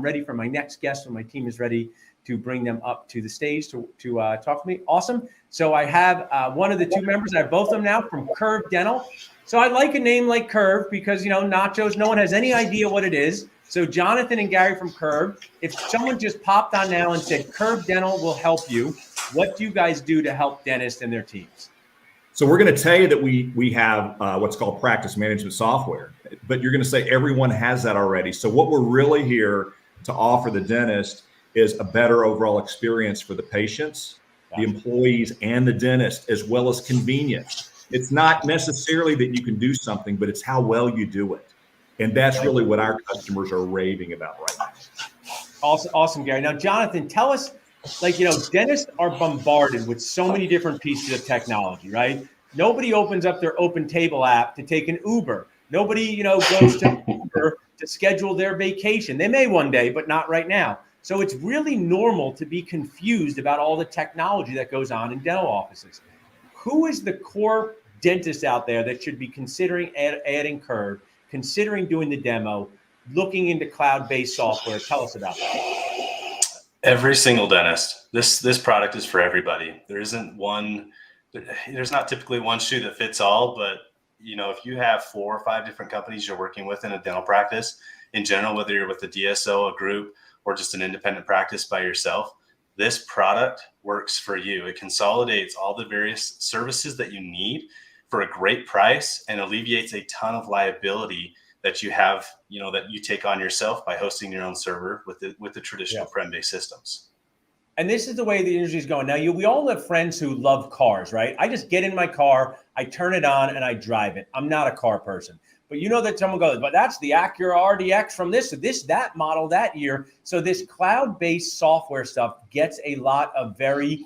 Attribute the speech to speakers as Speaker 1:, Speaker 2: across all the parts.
Speaker 1: ready for my next guest when my team is ready to bring them up to the stage to talk to me. Awesome. So I have one of the two members. I have both of them now from Curve Dental. So I like a name like Curve because, nachos, no one has any idea what it is. So Jonathan and Gary from Curve, if someone just popped on now and said Curve Dental will help you, what do you guys do to help dentists and their teams?
Speaker 2: So we're going to tell you that we have what's called practice management software, but you're going to say everyone has that already. So what we're really here to offer the dentist is a better overall experience for the patients, the employees, and the dentist, as well as convenience. It's not necessarily that you can do something, but it's how well you do it. And that's really what our customers are raving about right now.
Speaker 1: Awesome, Gary. Now, Jonathan, tell us, dentists are bombarded with so many different pieces of technology, right? Nobody opens up their Open Table app to take an Uber. Nobody, goes to Uber to schedule their vacation. They may one day, but not right now. So it's really normal to be confused about all the technology that goes on in dental offices. Who is the core dentist out there that should be considering adding Curve, considering doing the demo, looking into cloud-based software? Tell us about that.
Speaker 3: Every single dentist. This product is for everybody. There's not typically one shoe that fits all, but if you have 4 or 5 different companies you're working with in a dental practice, in general, whether you're with a DSO, a group, or just an independent practice by yourself, this product works for you. It consolidates all the various services that you need for a great price and alleviates a ton of liability that you have, that you take on yourself by hosting your own server with the traditional prem-based systems.
Speaker 1: And this is the way the industry is going. Now, we all have friends who love cars, right? I just get in my car, I turn it on, and I drive it. I'm not a car person. But that someone goes, but that's the Acura RDX from that model that year. So this cloud-based software stuff gets a lot of very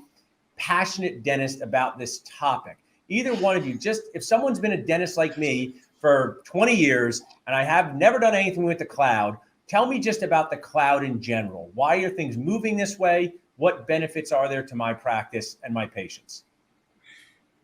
Speaker 1: passionate dentists about this topic. Either one of you, just if someone's been a dentist like me for 20 years and I have never done anything with the cloud, tell me just about the cloud in general. Why are things moving this way? What benefits are there to my practice and my patients?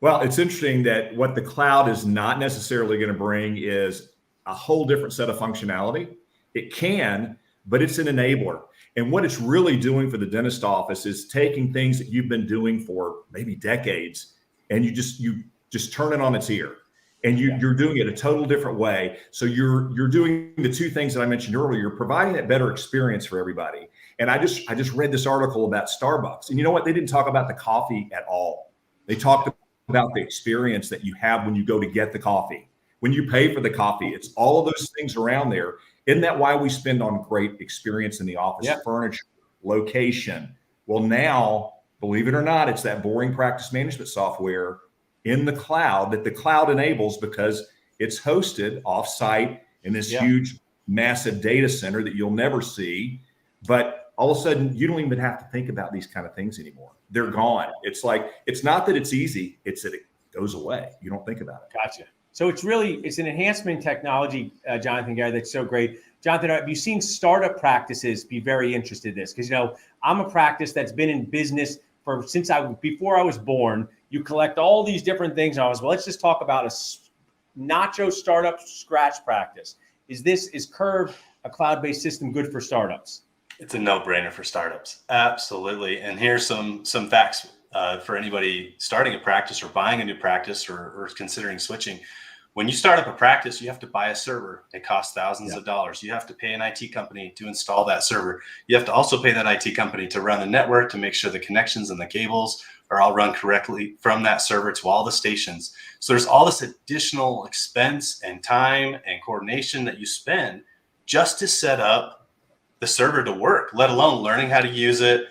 Speaker 2: Well, it's interesting that what the cloud is not necessarily going to bring is a whole different set of functionality. It can, but it's an enabler. And what it's really doing for the dentist office is taking things that you've been doing for maybe decades, and you just turn it on its ear. And you're doing it a total different way. So you're doing the two things that I mentioned earlier. You're providing that better experience for everybody. And I just read this article about Starbucks. And you know what? They didn't talk about the coffee at all. They talked about the experience that you have when you go to get the coffee, when you pay for the coffee. It's all of those things around there. Isn't that why we spend on great experience in the office? Yeah. Furniture, location. Well, now, believe it or not, it's that boring practice management software in the cloud that the cloud enables because it's hosted offsite in this huge, massive data center that you'll never see. But all of a sudden, you don't even have to think about these kind of things anymore. They're gone. It's not that it's easy, it's that it goes away. You don't think about it.
Speaker 1: Gotcha. So it's an enhancement technology, Jonathan, Gary, that's so great. Jonathan, have you seen startup practices be very interested in this? Because, I'm a practice that's been in business before I was born. You collect all these different things. And I was, let's just talk about a Nacho startup scratch practice. Is Curve a cloud-based system good for startups?
Speaker 3: It's a no-brainer for startups. Absolutely. And here's some facts for anybody starting a practice or buying a new practice or considering switching. When you start up a practice, you have to buy a server. It costs thousands of dollars. You have to pay an IT company to install that server. You have to also pay that IT company to run the network to make sure the connections and the cables are all run correctly from that server to all the stations. So there's all this additional expense and time and coordination that you spend just to set up the server to work, let alone learning how to use it,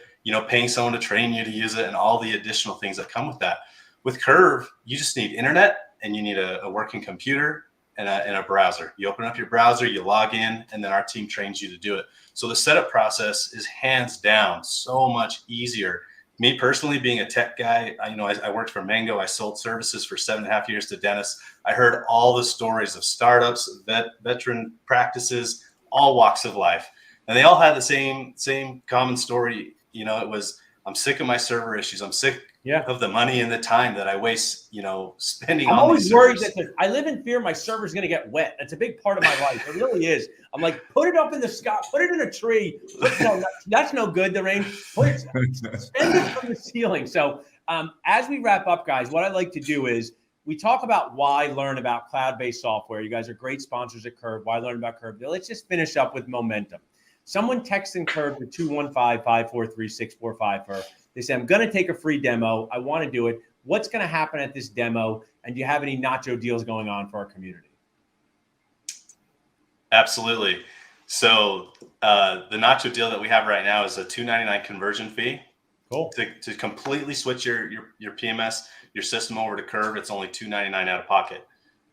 Speaker 3: paying someone to train you to use it and all the additional things that come with that. With Curve, you just need internet and you need a working computer and a browser. You open up your browser, you log in, and then our team trains you to do it. So the setup process is hands down so much easier. Me personally, being a tech guy, I worked for Mango. I sold services for 7.5 years to dentists. I heard all the stories of startups, veteran practices, all walks of life. And they all had the same common story. It was, I'm sick of my server issues. I'm sick of the money and the time that I waste, spending
Speaker 1: I'm
Speaker 3: on
Speaker 1: always
Speaker 3: these
Speaker 1: worried
Speaker 3: servers.
Speaker 1: that I live in fear my server's going to get wet. That's a big part of my life. It really is. I'm like, put it up in the sky, put it in a tree. No, that's no good. The rain, spend it from the ceiling. So as we wrap up, guys, what I'd like to do is we talk about why learn about cloud-based software. You guys are great sponsors at Curve. Why learn about Curve? Let's just finish up with momentum. Someone texted Curve to 215-543-6454. They say, I'm going to take a free demo. I want to do it. What's going to happen at this demo? And do you have any Nacho deals going on for our community?
Speaker 3: Absolutely. So the Nacho deal that we have right now is a $299 conversion fee.
Speaker 1: Cool.
Speaker 3: To completely switch your PMS, your system over to Curve, it's only $299 out of pocket.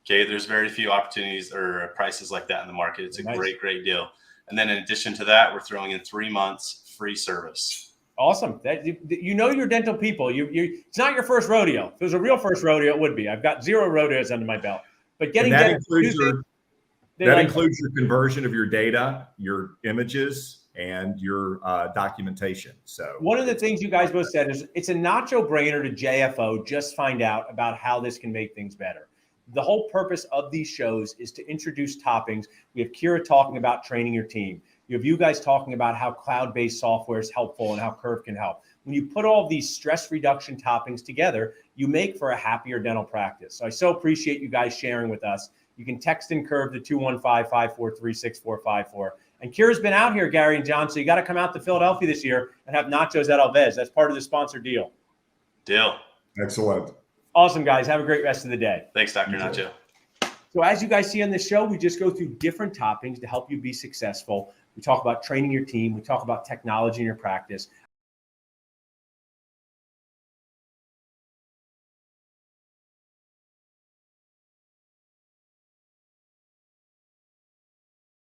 Speaker 3: Okay, there's very few opportunities or prices like that in the market. It's a great deal. And then in addition to that, we're throwing in 3 months free service.
Speaker 1: Awesome. That your dental people. It's not your first rodeo. If it was a real first rodeo, it would be. I've got 0 rodeos under my belt. But getting
Speaker 2: that includes your conversion of your data, your images, and your documentation. So
Speaker 1: one of the things you guys both said is it's a Nacho brainer to JFO. Just find out about how this can make things better. The whole purpose of these shows is to introduce toppings. We have Kira talking about training your team. You have you guys talking about how cloud-based software is helpful and how Curve can help. When you put all these stress reduction toppings together, you make for a happier dental practice. So I so appreciate you guys sharing with us. You can text in Curve to 215-543-6454. And Kira's been out here, Gary and John, so you got to come out to Philadelphia this year and have nachos at Alves. That's part of the sponsored deal.
Speaker 3: Deal.
Speaker 2: Excellent.
Speaker 1: Awesome, guys. Have a great rest of the day.
Speaker 3: Thanks, Dr. Nacho.
Speaker 1: So as you guys see on this show, we just go through different toppings to help you be successful. We talk about training your team. We talk about technology in your practice.